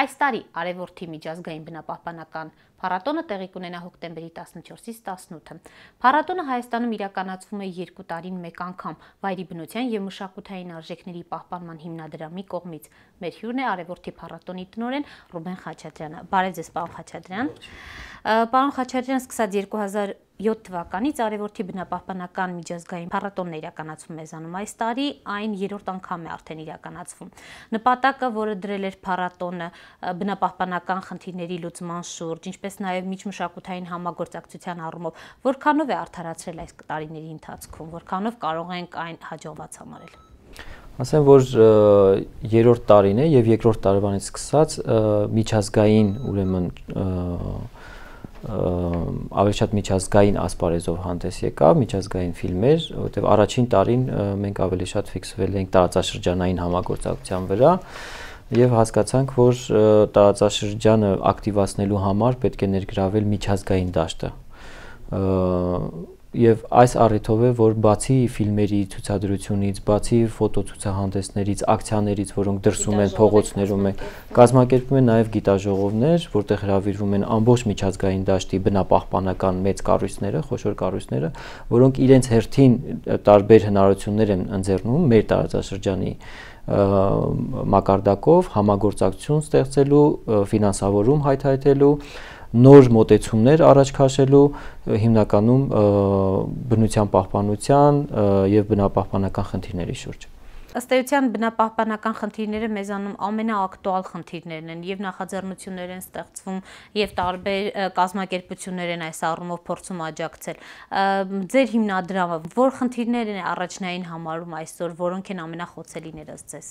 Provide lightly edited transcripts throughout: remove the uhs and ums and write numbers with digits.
Այս տարի Արևորդի միջազգային բնապահպանական փառատոնը տեղի կունենա հոկտեմբերի 14-ից 18-ը։ Փառատոնը Հայաստանում իրականացվում է 2 տարին մեկ անգամ վայրի բնության և մշակութային արժեքների պահպանման հիմնադրամի կողմից։ Մեր հյուրն է Արևորդի փառատոնի տնօրեն Ռուբեն Խաչատրյանը։ Բարև ձեզ, պարոն Խաչատրյան։ Պարոն Խաչատրյան, սկսած 2007 թվականից Արևորդի բնապահպանական միջազգային փառատոնն է իրականացվում մեզանում։ Այս տարի այն 3-րդ անգամ է արդեն իրականացվում։ Նպատակը, որը դրել էր փառատոնը բնապահպանական խնդիրների լուծման շուրջ, ինչպես նաև միջմշակութային համագործակցության առումով, որքանով է արդարացրել այս տարիների ընթացքում, որքանով կարող ենք այն հաջողված համարել։ Ասեմ, որ 3-րդ տարին է եւ 2-րդ տարվանից սկսած միջազգային, ուրեմն ավելի շատ միջազգային ասպարեզով հանդես եկավ, միջազգային ֆիլմեր, որտեղ առաջին տարին մենք ավելի շատ ֆիքսվել ենք տարածաշրջանային համագործակցության վրա եւ հասկացանք, որ տարածաշրջանը ակտիվացնելու համար պետք է ներգրավել միջազգային դաշտը։ Եվ այս առիթով է, որ բացի ֆիլմերի ցուցադրությունից, բացի ֆոտոցուցահանդեսներից, ակցիաներից, որոնք դրսում են փողոցներում են, կազմակերպվում են նաև գիտաժողովներ, որտեղ հրավիրվում են ամբողջ միջազգային դաշտի բնապահպանական մեծ կառույցները, խոշոր կառույցները, որոնք իրենց հերթին տարբեր հնարավորություններ են ընձեռնում մեր տարածաշրջանի մակարդակով համագործակցություն ստեղծելու, ֆինանսավորում հայթայթելու, նոր մոտեցումներ առաջ քաշելու, հիմնականում բնության պահպանության եւ բնապահպանական խնդիրների շուրջ։ Ըստ էության բնապահպանական խնդիրները մեզանում ամենաակտուալ խնդիրներն են եւ նախաձեռնություններ են ստեղծվում եւ տարբեր կազմակերպություններ են այս առումով փորձում աջակցել։ Ձեր հիմնադրամը որ խնդիրներ են առաջնային համարում այսօր, որոնք են ամենախոցելիները ըստ ձեզ։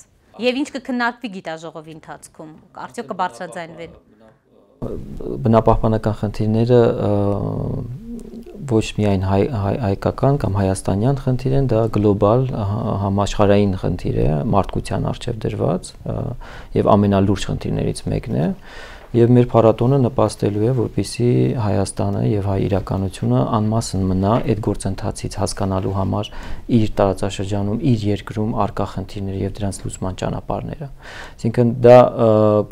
Եվ ինչ կքննարկվի գիտաժողովի ընթացքում, արդյոք կբարձրաձայնվեն։ Բնապահպանական խնդիրները ոչ միայն հայկական կամ հայաստանյան խնդիր են, դա գլոբալ համաշխարհային խնդիր է, մարդկության առջև դրված եւ ամենալուրջ խնդիրներից մեկն է։ Եվ մեր փառատոնը նպաստելու է, որպեսզի Հայաստանը եւ հայ իրականությունը անմասն մնա այդ գործընթացից հասկանալու համար իր տարածաշրջանում, իր երկրում արկա խնդիրները եւ դրանց լուծման ճանապարհները։ Այսինքն դա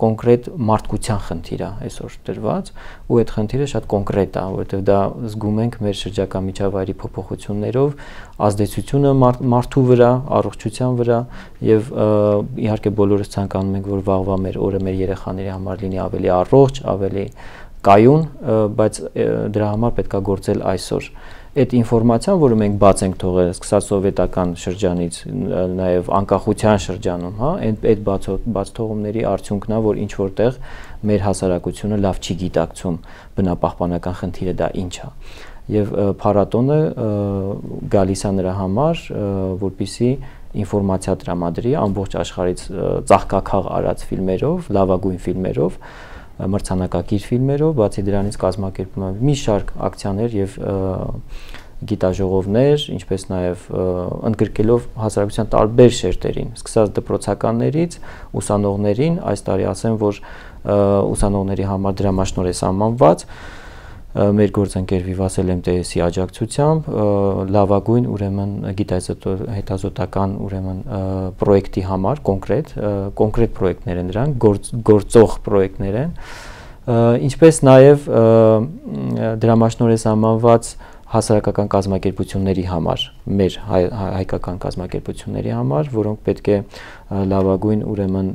կոնկրետ մարդկության խնդիր է այսօր դրված, ու այդ խնդիրը շատ կոնկրետ է, որովհետեւ դա զգում ենք մեր շրջակա միջավայրի փոփոխություններով, ազդեցությունը մարդու վրա, առողջության վրա եւ իհարկե բոլորս ցանկանում ենք, որ վաղվա մեր օրը մեր երեխաների համար լինի ավելի առողջ, ավելի կայուն, բայց դրա համար պետք է գործել այսօր։ Այդ ինֆորմացիան, որը մենք բաց ենք թողել, սկսած սովետական շրջանից, նաև անկախության շրջանում, հա, այդ բաց թողումների արդյունքն է, որ ինչ որտեղ մեր հասարակությունը լավ չի գիտակցում բնապահպանական խնդիրը դա ինչ է։ Եվ փառատոնը գալիս է նրա համար, որպեսզի ինֆորմացիա տրամադրի ամբողջ աշխարհից ծաղկաքաղ արած ֆիլմերով, լավագույն ֆիլմերով, մրցանակակիր ֆիլմերով, բացի դրանից կազմակերպում են մի շարք ակցիաներ եւ գիտաժողովներ, ինչպես նաեւ ընդգրկելով հասարակության տարբեր շերտերին, սկսած դպրոցականներից ուսանողներին, այս տարի ասեմ, որ ուսանողների համար դրամաշնորհ է սահմանված մեր գործընկեր Վիվասել MTS-ի աջակցությամբ լավագույն ուրեմն հետազոտական ուրեմն պրոյեկտի համար կոնկրետ պրոյեկտներ են դրանք, գործող պրոյեկտներ են, ինչպես նաև դրամաշնորհ է սահմանված հասարակական կազմակերպությունների համար, մեր հայկական կազմակերպությունների համար, որոնք պետք է լավագույն ուրեմն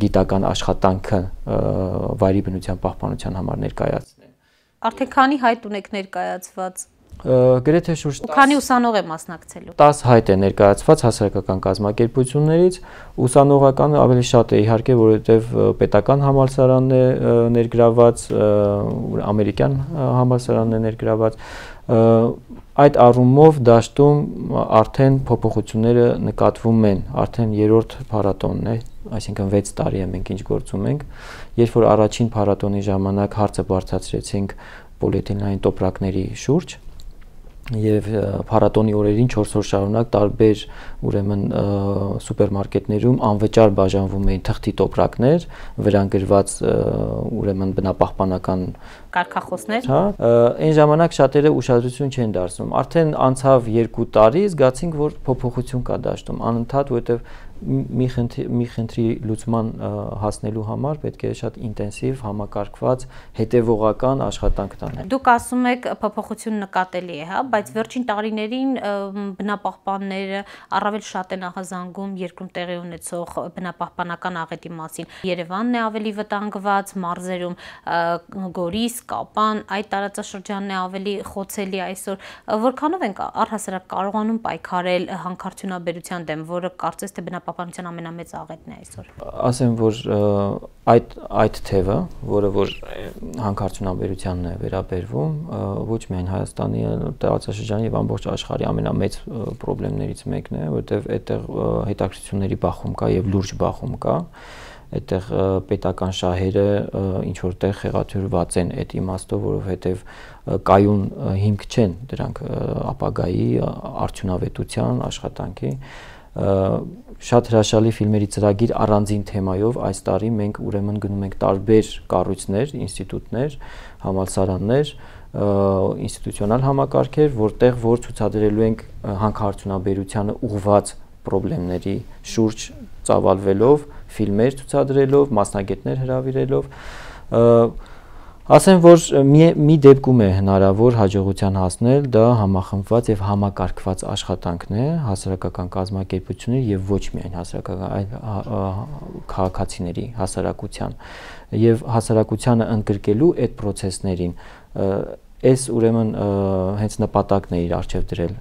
գիտական աշխատանքը վայրի բնության պահպանության համար ներկայացնեն։ Արդեն քանի հայտ ունեք ներկայացված։ Գրեթե շուրջ քանի ուսանող է մասնակցելու։ 10 հայտ է ներկայացված հասարակական կազմակերպություններից, ուսանողականը ավելի շատ է իհարկե, որովհետև պետական համալսարանն է ներգրաված, ամերիկյան համալսարանն է ներգրաված։ Այդ առումով դաշտում արդեն փոփոխությունները նկատվում են, արդեն 3-րդ փառատոնն է, այսինքն 6 տարի է մենք ինչ գործում ենք, երբ որ առաջին փառատոնի ժամանակ հարցը բարձրացրեցինք պոլիէթիլենային տոպրակների շուրջ եւ փառատոնի օրերին 4 օր շարունակ տարբեր ուրեմն սուպերմարկետներում անվճար բաժանվում էին թղթի տոպրակներ, վրան գրված ուրեմն բնապահպանական կարգախոսներ։ Հա, այն ժամանակ շատերը ուշադրություն չեն դարձնում։ Արդեն անցավ 2 տարի, զգացինք, որ փոփոխություն կա դաշտում, անընդհատ, որովհետեւ մի խնդրի լուծման հասնելու համար պետք է շատ ինտենսիվ, համակարգված, հետևողական աշխատանք տանել։ Դուք ասում եք փոփոխություն նկատելի է, հա, բայց վերջին տարիներին բնապահպանները առավել շատ են ահազանգում երկրում տեղի ունեցող բնապահպանական աղետի մասին։ Երևանն է ավելի վտանգված, մարզերում Գորիս, Կապան, այդ տարածաշրջանն է ավելի խոցելի այսօր։ Որքանով ենք առհասարակ կարողանում պայքարել հանքարդյունաբերության դեմ, որը կարծես թե բնապահպանության ամենամեծ աղետն է այսօր։ Ասեմ, որ այդ թևը, որը որ հանքարդյունաբերությանն է վերաբերվում, ոչ միայն Հայաստանի տարածաշրջանի եւ ամբողջ աշխարհի ամենամեծ խնդիրներից մեկն է, որտեղ այդտեղ հետաքրքրությունների բախում կա եւ լուրջ բախում կա։ Այդտեղ պետական շահերը ինչ որտեղ խեղաթյուրված են այդ իմաստով, որովհետև կայուն հիմք չեն դրանք ապագայի արդյունավետության աշխատանքի։ Շատ հրաշալի ֆիլմերի ծրագիր առանձին թեմայով այս տարի մենք ուրեմն գնում ենք տարբեր կառույցներ, ինստիտուտներ, համալսարաններ, ինստիտուցիոնալ համակարգեր, որտեղ որ ցուցադրելու ենք հանքարդյունաբերությանը ուղղված խնդիրների շուրջ ծավալվելով, ֆիլմեր ցուցադրելով, մասնագետներ հրավիրելով, ասեմ, որ մի դեպքում է հնարավոր հաջողության հասնել, դա համախմբված եւ համակարգված աշխատանքն է հասարակական կազմակերպությունների եւ ոչ միայն հասարակական, այլ քաղաքացիների հասարակության եւ հասարակությանը ընդգրկելու այդ process-ներին Այս ուրեմն հենց նպատակն է իր արժև դրել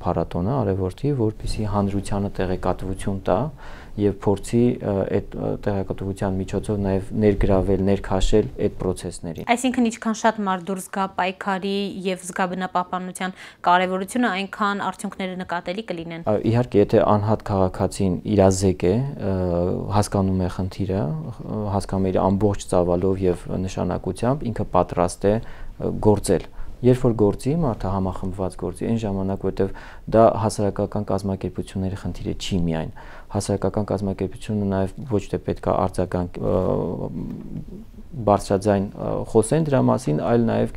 փառատոնը արևորթի, որպեսզի հանրությանը տեղեկատվություն տա եւ փորձի այդ տեղեկատվության միջոցով նաեւ ներգրավել, ներքաշել այդ process-ներին։ Այսինքն ինչքան շատ մարդ դուրս գա պայքարի եւ զգա բնապահպանության կարեւորությունը, այնքան արդյունքները նկատելի կլինեն։ Իհարկե, եթե անհատ քաղաքացին իրազեկ է, հասկանում է խնդիրը, հասկանում է իր ամբողջ ծավալով եւ նշանակությամբ, ինքը պատրաստ է գործել։ Երբ որ գործի, մարդը համախմբված գործի, այն ժամանակ, որտեվ դա հասարակական կազմակերպությունների խնդիրը չի միայն։ Հասարակական կազմակերպությունը նաև ոչ թե պետք է արձագանք բարձրաձայն խոսեն դրա մասին, այլ նաև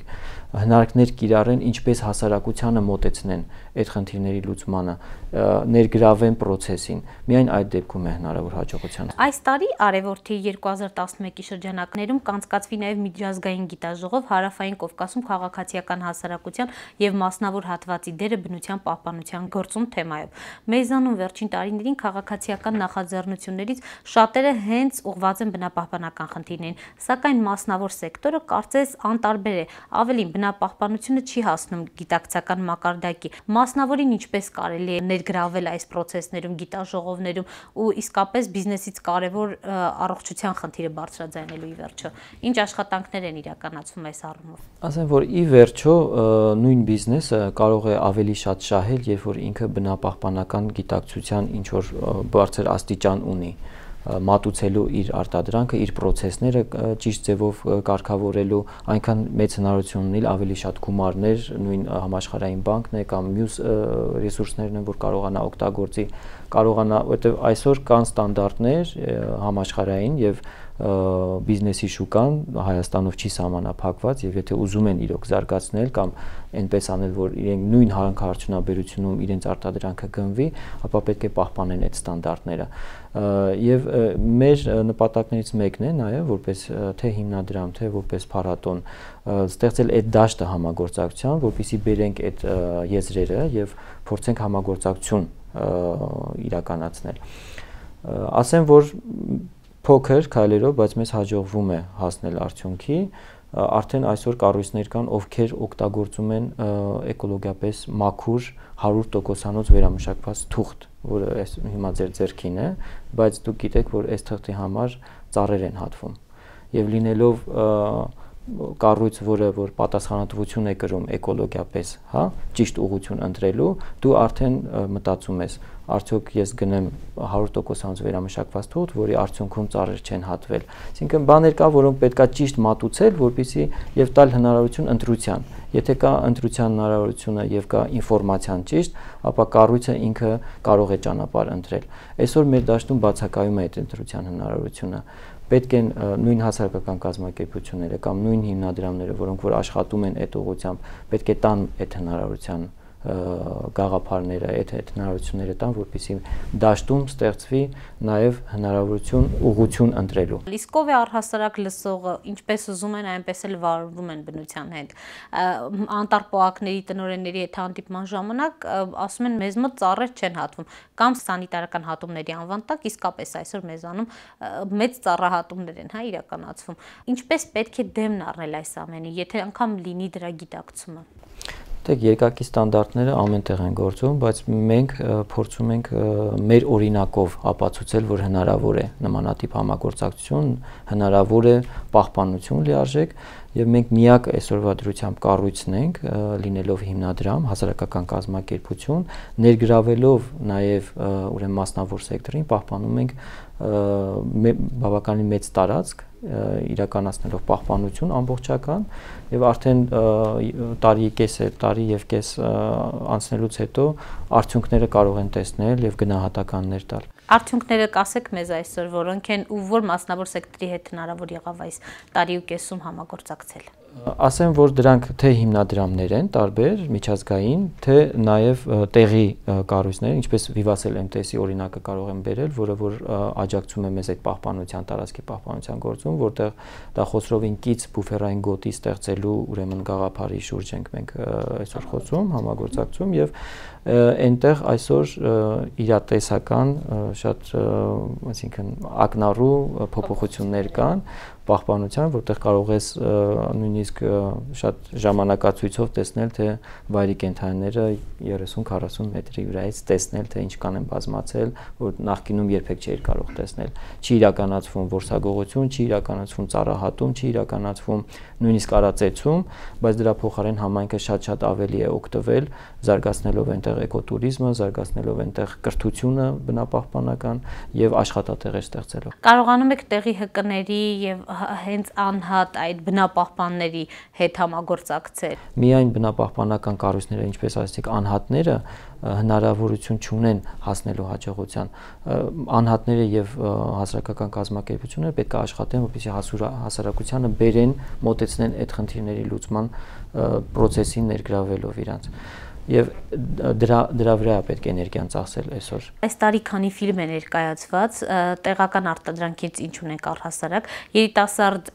հնարքներ կիրառեն, ինչպես հասարակությանը մոտեցնեն այդ խնդիրների լուծմանը, ներգրավեն process-ին։ Միայն այդ դեպքում է հնարավոր հաջողության։ Այս տարի Արևորթի 2011-ի շրջանակներում կանցկացվի նաև միջազգային գիտաժողով Հարավային Կովկասում քաղաքացիական հասարակության եւ մասնավոր հատվածի դերը բնության պահպանության գործում թեմայով։ Մեզանում վերջին տարիներին քաղաքացիական նախաձեռնություններից շատերը հենց ուղղված են բնապահպանական խնդիրներին, սակայն մասնավոր սեկտորը կարծես անտարբեր է, ավելին բնապահպանությունը չի հասնում գիտակցական մակարդակի։ Մասնավորին ինչպես կարելի է ներգրավել այս process-ներում, գիտաժողովներում ու իսկապես բիզնեսից կարևոր առողջության խնդիրը բարձրաձայնելու ի վերջո։ Ինչ աշխատանքներ են իրականացվում այս առումով։ Ասեմ, որ ի վերջո նույն բիզնեսը կարող է ավելի շատ շահել, երբ որ ինքը բնապահպանական գիտակցության ինչ որ բարձր աստիճան ունի, մատուցելու իր արտադրանքը, իր process-ները ճիշտ ձևով կարգավորելու, այնքան մեծ հնարավորություն ունի ավելի շատ գումարներ, նույն համաշխարհային բանկն է կամ մյուս ռեսուրսներն են, որ կարողանա օգտագործի, կարողանա, որտեղ այսօր կան ստանդարտներ համաշխարհային եւ բիզնեսի շուկան Հայաստանով չի սահմանափակված եւ եթե ուզում են իրոք զարգացնել կամ այնպես անել, որ իրենք նույն հանքարդյունաբերությունում իրենց արտադրանքը գնվի, ապա պետք է պահպանեն այդ ստանդարտները։ Եվ մեր նպատակներից մեկն է նաեւ որպես թե հիմնադրամ, թե որպես փառատոն ստեղծել այդ դաշտը համագործակցության, որպեսզի բերենք այդ եզրերը եւ փորձենք համագործակցություն իրականացնել։ Ասեմ, որ փոքր քայլերով, բայց մեզ հաջողվում է հասնել արդյունքի, արդեն այսօր կառույցներ կան, ովքեր օգտագործում են էկոլոգիապես մաքուր 100%-անոց վերամշակված թուղթ, որը հիմա ձեր ձեռքին է, բայց դուք գիտեք, որ այս թղթի համար ծառեր են հատվում։ Եվ լինելով կառույց, որը որ պատասխանատվություն է կրում էկոլոգիապես, հա, ճիշտ ուղղություն ընտրելու, դու արդեն մտածում ես, արդյոք ես գնեմ 100%-անոց վերամշակված թուղթ, որի արդյունքում ծառեր չեն հատվել։ Այսինքն բաներ կա, որոնք պետքա ճիշտ մատուցել, որպեսզի եւ տալ հնարավորություն ընտրության։ Եթե կա ընտրության հնարավորությունը եւ կա ինֆորմացիան ճիշտ, ապա կառույցը ինքը կարող է ճանապարհ ընտրել։ Այսօր մեր դաշտում բացակայում է այդ ընտրության հնարավորությունը։ Պետք են նույն հասարակական կազմակերպությունները կամ նույն հիմնադրամները, որոնք որ աշխատում են այդ ուղղությամբ, պետք է տան այդ հնարավորության գաղափարները, այդ հնարավորությունները տան, որպեսզի դաշտում ստեղծվի նաև հնարավորություն ուղղություն ընտրելու։ Իսկ ով է առհասարակ լսողը, ինչպես ուզում են, այնպես էլ վարվում են բնության հետ։ Անտառպոակների տնօրենների հետ հանդիպման ժամանակ ասում են մեզ մոտ ծառեր չեն հատվում, կամ սանիտարական հատումների անվան տակ իսկապես այսօր մեզանում մեծ ծառահատումներ են իրականացվում։ Ինչպես պետք է դեմն առնել այս ամենի, եթե անգամ լինի դրա գիտակցումը։ Դեք երկակի ստանդարտները ամեն տեղ են գործում, բայց մենք փորձում ենք մեր օրինակով ապացուցել, որ հնարավոր է նմանատիպ համագործակցություն, հնարավոր է պահպանություն լիարժեք, եւ մենք միակ այսօրվա դրությամբ կառույցն ենք, լինելով հիմնադրամ, հասարակական կազմակերպություն, ներգրավելով նաեւ ուրեմն մասնավոր սեկտորին, պահպանում ենք բավականին մեծ տարածք իրականացնելով պահպանություն ամբողջական եւ արդեն տարի եւ կես անցնելուց հետո արդյունքները կարող են տեսնել եւ գնահատականներ տալ։ Արդյունքները կասեք մեզ այսօր, որոնք են ու որ մասնավոր սեկտորի հետ հնարավոր եղավ այս տարի ու կեսում համագործակցել։ Ասեմ, որ դրանք թե հիմնադրամներ են տարբեր, միջազգային, թե նաև տեղի կառույցներ, ինչպես Vivace MTS-ի օրինակը կարող եմ բերել, որը որ աջակցում է մեզ այդ պահպանության տարածքի պահպանության գործում, որտեղ դա Խոսրովին կից բուֆերային գոտի ստեղծելու ուրեմն գաղափարի շուրջ ենք մենք այսօր խոսում, համագործակցում եւ այնտեղ այսօր իրատեսական շատ, այսինքն ակնառու փոփոխություններ կան պահպանության, որտեղ կարող ես նույնիսկ շատ ժամանակացույցով տեսնել, թե վայրի կենդանիները 30-40 մետրի վրայից տեսնել, թե ինչ կան են բազմացել, որ նախկինում երբեք չէր կարող տեսնել։ Չի իրականացվում որսագողություն, չի իրականացվում ծառահատում, չի իրականացվում նույնիսկ արածեցում, բայց դրա փոխարեն համայնքը շատ ավելի է օգտվել, զարգացնելով այնտեղ էկոտուրիզմը, զարգացնելով այնտեղ կրթությունը բնապահպանական եւ աշխատատեղեր ստեղծելով։ Կարողանում եք տեղի ՀԿ-ների եւ հենց անհատ այդ բնապահպանների հետ համագործակցել։ Միայն բնապահպանական կառույցները, ինչպես ասեցիք, անհատները հնարավորություն չունեն հասնելու հաջողության։ Անհատները եւ հասարակական կազմակերպությունները պետք է աշխատեն, որպեսզի հասարակությանը բերեն, մոտեցնեն այդ խնդիրների լուծման process-ին ներգրավելով իրանց։ Եվ դրա վրա պետք է էներգիան ծախսել այսօր։ Այս տարի քանի ֆիլմ է ներկայացված, տեղական արտադրանքից ինչ ունենք առհասարակ, երիտասարդ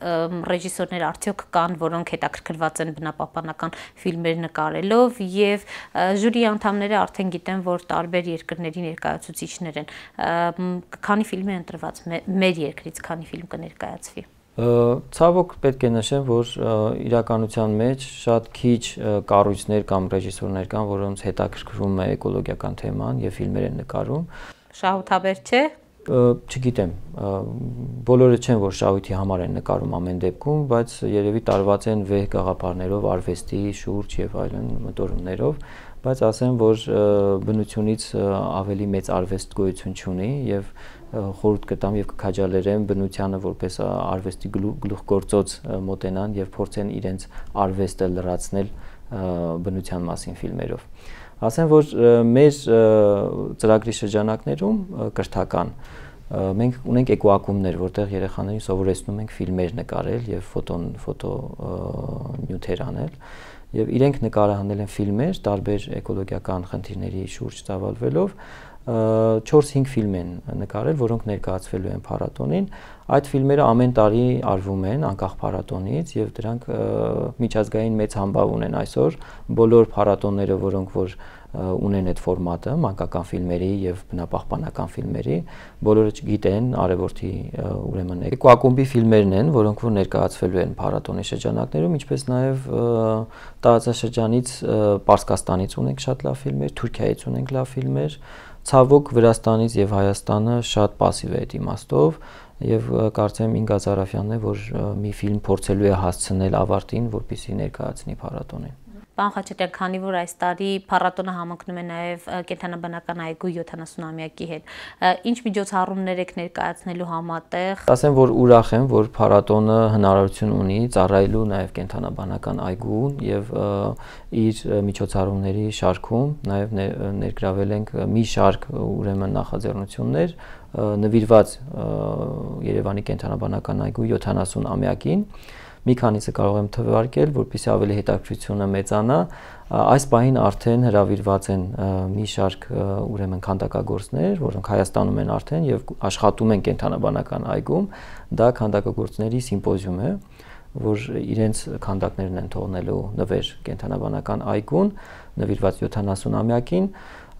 ռեժիսորներ արդյոք կան, որոնք հետաքրքրված են բնապահպանական ֆիլմեր նկարելով, եւ ժյուրի անդամները արդեն գիտեն, որ տարբեր երկրների ներկայացուցիչներ են։ Քանի ֆիլմ է ընտրված մեր երկրից, քանի ֆիլմ կներկայացվի։ Ցավոք պետք է նշեմ, որ իրականության մեջ շատ քիչ կառույցներ կամ ռեժիսորներ կան, որոնց հետաքրքրում է էկոլոգիական թեման եւ ֆիլմեր են նկարում։ Շահութաբեր չէ։ Չգիտեմ, բոլորը չեն, որ շահույթի համար են նկարում ամեն դեպքում, բայց երևի տարված են վեհ գաղափարներով, արվեստի շուրջ եւ այլն մտորումներով, բայց ասեմ, որ բնությունից ավելի մեծ արվեստ գոյություն չունի եւ խորհուրդ կտամ եւ կքաջալերեմ բնությանը որպես արվեստի գլուխգործոց մոտենան եւ փորձեն իրենց արվեստը լրացնել բնության մասին ֆիլմերով։ Ասեմ, որ մեր ծրագրի շրջանակներում կրթական մենք ունենք էկոակումներ, որտեղ երեխաներին սովորեցնում ենք ֆիլմեր նկարել եւ ֆոտո նյութեր անել եւ իրենք նկարահանել են ֆիլմեր տարբեր էկոլոգիական խնդիրների շուրջ ծավալվելով 4-5 ֆիլմ են նկարել, որոնք ներկայացվելու են փառատոնին։ Այդ ֆիլմերը ամեն տարի արվում են անկախ փառատոնից եւ դրանք միջազգային մեծ համբավ ունեն այսօր։ Բոլոր փառատոնները, որոնք որ ունեն այդ ֆորմատը, մանկական ֆիլմերի եւ բնապահպանական ֆիլմերի, բոլորը գիտեն արևորթի ուրեմն էկոակումբի ֆիլմերն են, որոնք որ ներկայացվելու են փառատոնի շրջանակներում, ինչպես նաեւ տարածաշրջանից Պարսկաստանից ունենք շատ լավ ֆիլմեր, Թուրքիայից ունենք լավ ֆիլմեր, ցավոք Վրաստանից եւ Հայաստանը շատ пассив է այդ իմաստով եւ կարծեմ Ինգա Զարաֆյանն է, որ մի ֆիլմ փորձելու է հասցնել ավարտին, որպեսզի ներկայացնի փառատոնին։ Պարոն Խաչատրյան, քանի որ այս տարի փառատոնը համընկնում է նաև կենդանաբանական այգու 70-ամյակի հետ, ինչ միջոցառումներ եք ներկայացնելու համատեղ։ Ասեմ, որ ուրախ եմ, որ փառատոնը հնարավորություն ունի ծառայելու նաև կենդանաբանական այգուն եւ իր միջոցառումների շարքում նաև ներգրավել ենք մի շարք ուրեմն նախաձեռնություններ նվիրված Երևանի կենդանաբանական այգու 70-ամյակին։ մի քանիսը կարող եմ թվարկել, որպեսզի ավելի հետաքրքրությունը մեծանա։ Այս պահին արդեն հրավիրված են մի շարք ուրեմն քանդակագործներ, որոնք Հայաստանում են արդեն եւ աշխատում են կենդանաբանական այգում։ Դա քանդակագործների սիմպոզիում է, որ իրենց քանդակներն են թողնելու նվեր կենդանաբանական այգուն, նվիրված 70-ամյակին,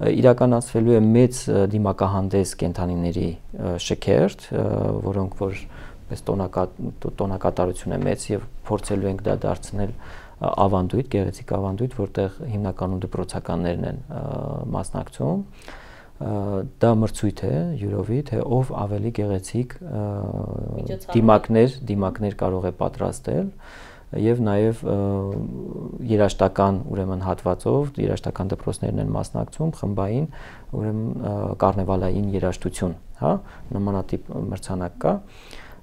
իրականացվելու է մեծ դիմակահանդես կենդանիների շքերթ, որոնք որ պես տոնակատարություն է մեծ եւ փորձելու ենք դա դարձնել ավանդույթ, գեղեցիկ ավանդույթ, որտեղ հիմնականում դպրոցականներն են մասնակցում։ Դա մրցույթ է յուրովի, թե ով ավելի գեղեցիկ դիմակներ կարող է պատրաստել եւ նաեւ երաժշտական ուրեմն հատվածով երաժշտական դպրոցներն են մասնակցում խմբային ուրեմն կարնեվալային երաժշտություն, հա, նմանատիպ մրցանակ կա։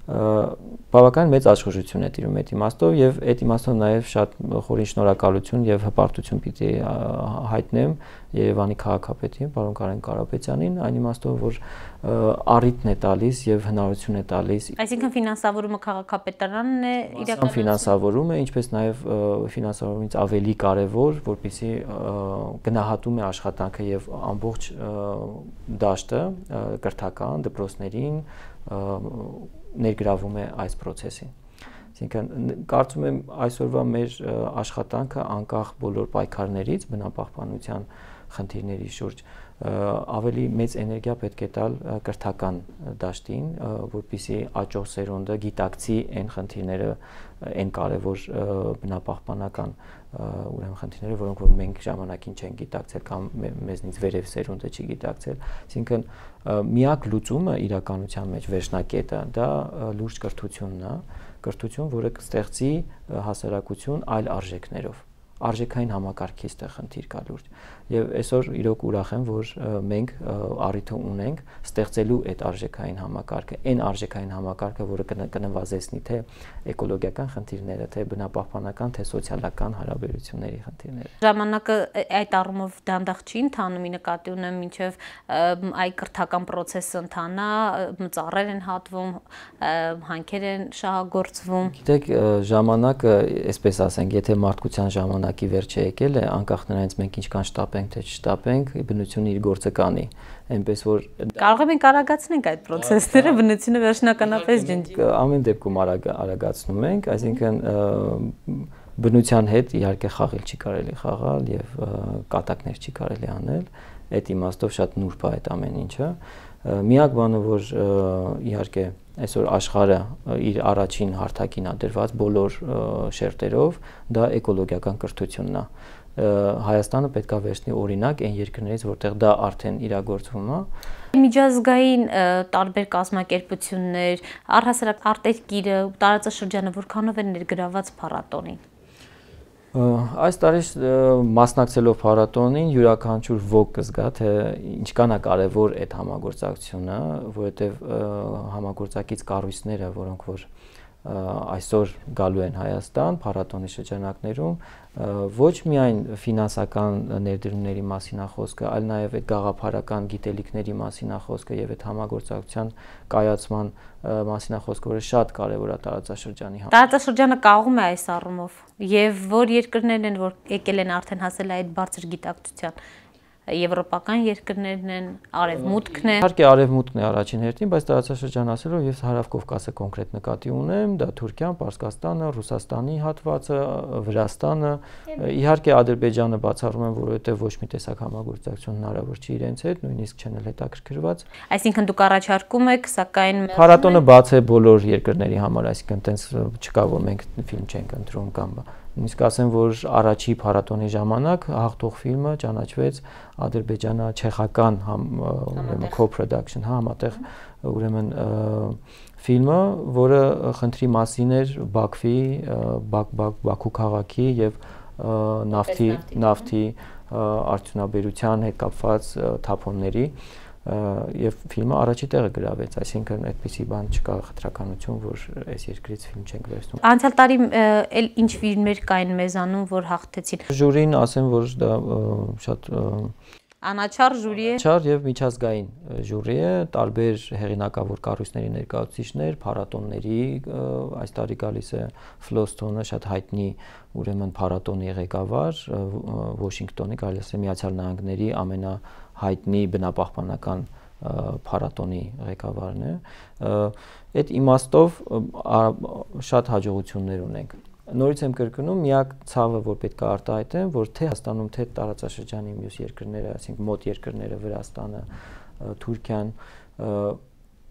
Բավական մեծ աշխուժություն է տիրում այդ իմաստով եւ այդ իմաստով նաեւ շատ խորին շնորհակալություն եւ հպարտություն պիտի հայտնեմ Երևանի քաղաքապետին, պարոն Կարեն Կարապետյանին, այն իմաստով որ առիթն է տալիս եւ հնարավորություն է տալիս։ Այսինքն ֆինանսավորումը քաղաքապետարանն է իրականացնում։ Ֆինանսավորումը, ինչպես նաեւ ֆինանսավորումից ավելի կարեւոր, որպեսզի գնահատում է աշխատանքը եւ ամբողջ դաշտը կրթական դպրոցներին ներգրավում է այս process-ին։ Այսինքն կարծում եմ այսօրվա մեր աշխատանքը անկախ բոլոր պայքարներից, բնապահպանության խնդիրների շուրջ ավելի մեծ էներգիա պետք է տալ կրթական դաշտին, որպեսզի աճող սերունդը գիտակցի այն խնդիրները, այն կարևոր բնապահպանական ուրեմն խնդիրները, որոնք որ մենք ժամանակին չենք գիտակցել կամ մեզնից վերև սերունդը չի գիտակցել։ Այսինքն միակ լուծումը իրականության մեջ վերջնակետը դա լուրջ կրթությունն է, կրթություն, որը կստեղծի հասարակություն այլ արժեքներով։ Արժեքային համակարգի ստեղ խնդիր կա լուրջ եւ այսօր իրոք ուրախ եմ որ մենք առիթը ունենք ստեղծելու այդ արժեքային համակարգը, այն արժեքային համակարգը, որը կնվազեցնի թե էկոլոգիական խնդիրները, թե բնապահպանական, թե սոցիալական հարաբերությունների խնդիրները։ Ժամանակը այդ առումով դանդաղ չի ընթանում, նկատի ունեմ մինչև այ կրթական process-ը ընթանա, ծառեր են հատվում, հանքեր են շահագործվում։ Գիտեք, ժամանակը, այսպես ասենք, եթե մարդկության ժամանակի վերջը եկել է, անկախ նրանից մենք ինչքան շտապենք թե չշտապենք, բնությունը իր գործը կանի, այնպես որ կարող ենք արագացնենք այդ process-ները, բնությունը վերջնականապես ջնջի։ Ամեն դեպքում արագացնում ենք, այսինքն բնության հետ իհարկե խաղել չի կարելի խաղալ եւ կատակներ չի կարելի անել, այդ իմաստով շատ նուրբ է այդ ամեն ինչը։ Միակ բանը, որ իհարկե այսօր աշխարհը իր առաջին հարթակին է դրված բոլոր շերտերով, դա էկոլոգիական կրթությունն է։ Հայաստանը պետք է վերցնի օրինակ այն երկրներից, որտեղ դա արդեն իրագործվում է։ Միջազգային տարբեր կազմակերպություններ, առհասարակ արտերկիրը, տարածաշրջանը որքանով են ներգրաված փառատոնին։ Այս տարի մասնակցելով փառատոնին յուրաքանչյուր ոք կզգա, թե ինչքան է կարևոր այդ համագործակցությունը, որովհետև համագործակից կառույցները, որոնք որ այսօր գալու են Հայաստան փառատոնի շրջանակներում, ոչ միայն ֆինանսական ներդրումների մասին է խոսքը, այլ նաև այդ գաղափարական գիտելիքների մասին է խոսքը եւ այդ համագործակցության կայացման մասին է խոսքը, որը շատ կարևոր է տարածաշրջանի համար։ Տարածաշրջանը կաղում է այս առումով եւ որ երկրներն են, որ եկել են արդեն հասել այդ բարձր գիտակցության։ Եվրոպական երկրներն են, արևմուտքն է։ Իհարկե արևմուտքն է առաջին հերթին, բայց տարածաշրջան ասելով ես Հարավ Կովկասը կոնկրետ նկատի ունեմ, դա Թուրքիան, Պարսկաստանը, Ռուսաստանի հատվածը, Վրաստանը, իհարկե Ադրբեջանը բացառում եմ, որովհետև ոչ մի տեսակ համագործակցություն հնարավոր չի իրենց հետ, նույնիսկ չեն էլ հետաքրքրված։ Այսինքն դուք առաջարկում եք, սակայն փառատոնը բաց է բոլոր երկրների համար, այսինքն տենց չկա, որ մենք ֆիլմ չենք ընտրում կամ նույնիսկ ասեմ, որ առաջի փառատոնի ժամանակ հաղթող ֆիլմը ճանաչվեց ադրբեջանա-չեխական ուրեմն co-production, համատեղ ուրեմն ֆիլմը, որը խնդրի մասին էր Բաքու քաղաքի եւ նավթի արդյունաբերության հետ կապված թափոնների եւ ֆիլմը առաջի տեղը գրավեց, այսինքն այդպիսի բան չկա խտրականություն, որ այս երկրից ֆիլմ չենք վերցնում։ Անցյալ տարի էլ ինչ ֆիլմեր կային մեզանում, որ հաղթեցին։ Ժյուրին ասեմ, որ դա շատ Անաչառ ժյուրի է։ Անաչառ եւ միջազգային ժյուրի է, տարբեր հեղինակավոր կառույցների ներկայացուցիչներ, փառատոնների, այս տարի գալիս է Ֆլոստոնը, շատ հայտնի ուրեմն փառատոնի ղեկավար, Վաշինգտոնի գալիս է Միացյալ Նահանգների ամենահայտնի բնապահպանական փառատոնի ղեկավարն է։ Այդ իմաստով շատ հաջողություններ ունենք։ Նորից եմ կրկնում, միակ ցավը, որ պետք է արտահայտեմ, որ թե Հայաստանում, թե տարածաշրջանի մյուս երկրները, այսինքն մոտ երկրները, Վրաստանը, Թուրքիան,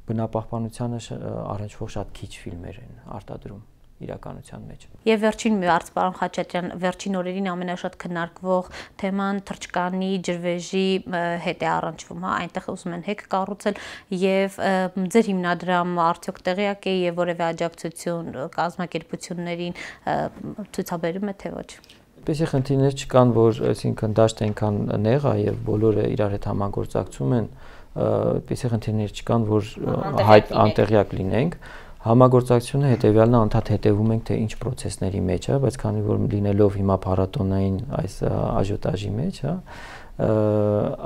բնապահպանությանը առնչվող շատ քիչ ֆիլմեր են արտադրում իրականության մեջ։ Եվ վերջին մի հարց, պարոն Խաչատրյան, վերջին օրերին ամենաշատ քննարկվող թեման թռչկանի, ջրվեժի հետ է առնչվում, հա, այնտեղ ուզում են հեկ կառուցել եւ ձեր հիմնադրամը արդյոք տեղյակ է եւ որևէ աջակցություն կազմակերպություններին ցուցաբերում է թե ոչ։ Այդպիսի խնդիրներ չկան, որ այսինքն դաշտը այնքան նեղ է եւ բոլորը իրար հետ համագործակցում են, այդպիսի խնդիրներ չկան, որ անտեղյակ լինենք։ Համագործակցությունը հետեւյալն է, անդադ հետևում ենք, թե ինչ process-ների մեջ է, բայց քանի որ լինելով հիմա փառատոնային այս աժոտաժի մեջ, հա,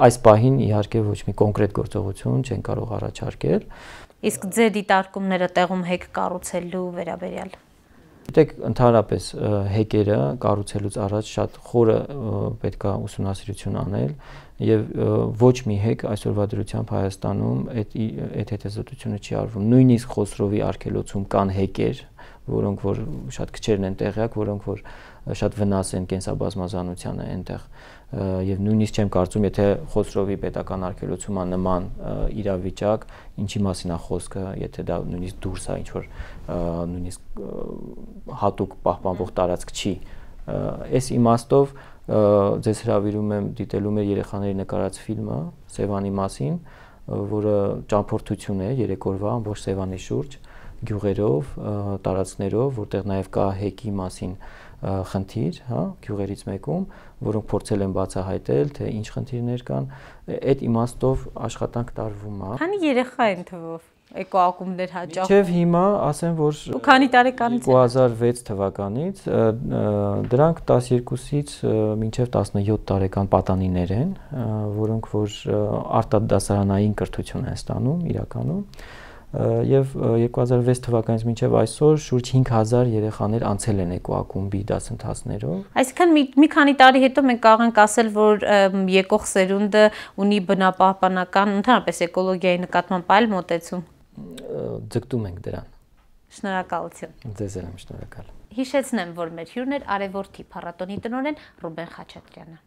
այս պահին իհարկե ոչ մի կոնկրետ գործողություն չեն կարող առաջարկել։ Իսկ ձեր դիտարկումները տեղում հեկ կառուցելու վերաբերյալ։ Գիտեք, ընդհանրապես հեկերը կառուցելուց առաջ շատ խորը պետք է ուսումնասիրություն անել եւ ոչ մի հեկ այսօրվա դրությամբ Հայաստանում այդ հետազոտությունը չի արվում։ Նույնիսկ Խոսրովի արգելոցում կան հեկեր, որոնք որ շատ քչերն են տեղյակ, որոնք որ շատ վնաս են կենսաբազմազանությանը այնտեղ եւ նույնիսկ չեմ կարծում, եթե Խոսրովի պետական արգելոցում է նման իրավիճակ, ինչի մասին է խոսքը, եթե դա նույնիսկ դուրս է ինչ որ նույնիսկ հատուկ պահպանվող տարածք չի։ Այս իմաստով ձեզ հրավիրում եմ դիտելու մեր երեխաների նկարած ֆիլմը Սևանի մասին, որը ճամփորդություն է 3 օրվա ամբողջ Սևանի շուրջ գյուղերով, տարածքներով, որտեղ նաև կա հեկի մասին խնդիր, հա, գյուղերից մեկում, որոնք փորձել են բացահայտել, թե ինչ խնդիրներ կան, այդ իմաստով աշխատանք տարվում է։ Քանի երեխա են թվով էկոակումբներ հաճախ։ Մինչև հիմա ասեմ, որ ու քանի տարեկանից 2006 թվականից դրանք 12-ից մինչև 17 տարեկան պատանիներ են, որոնք որ արտադասարանային կրթություն են ստանում իրականում, եւ 2006 թվականից մինչև այսօր շուրջ 5000 երեխաներ անցել են էկոակումբի դասընթացներով։ Այսինքն մի քանի տարի հետո մենք կարող ենք ասել, որ եկող սերունդը ունի բնապահպանական, ընդհանրապես էկոլոգիայի նկատմամբ այլ մոտեցում։ Ձգտում ենք դրան։ Շնորհակալություն։ Ձեզ եմ շնորհակալ։ Հիշեցնեմ, որ մեր հյուրն էր Արևորթի փառատոնի տնօրեն Ռուբեն Խաչատրյանը։